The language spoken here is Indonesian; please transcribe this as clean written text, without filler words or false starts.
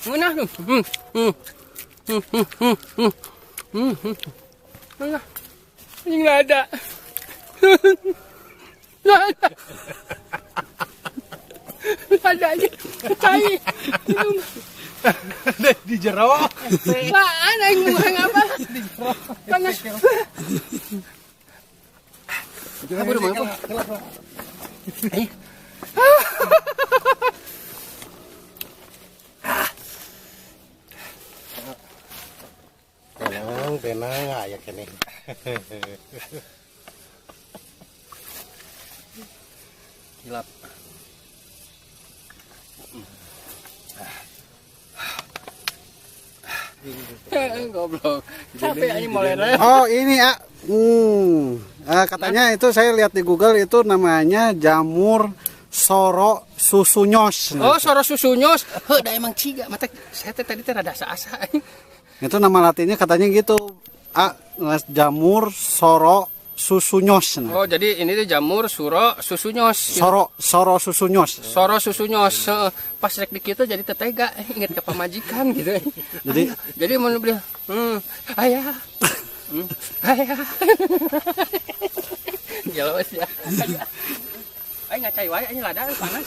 Mana tu? Mana? Ini nggak ada. Nggak ada. Nggak ada aja. Tai. Di jero. Apaan aing ngomong apa? Panas. Apa rumah aku? Tenang ya kene. Hilap. Goblok. Capek aja mulai. Oh ini ya. Katanya itu saya lihat di Google itu namanya jamur soro susunyos. Oh, soro susunyos. Heuh, da emang ciga. Mata saya tadi rada asa-asa. Itu nama latinnya katanya gitu. Jamur soro susunyos. Oh, jadi ini tuh jamur suro susunyos. Soro susunyos. Soro susunyos. Pas rek di kitu jadi tetega, inget ke pamajikan gitu. Jadi mau beli ayah. Ayah. Jelas ya. Ay ngacai wae anya lada panas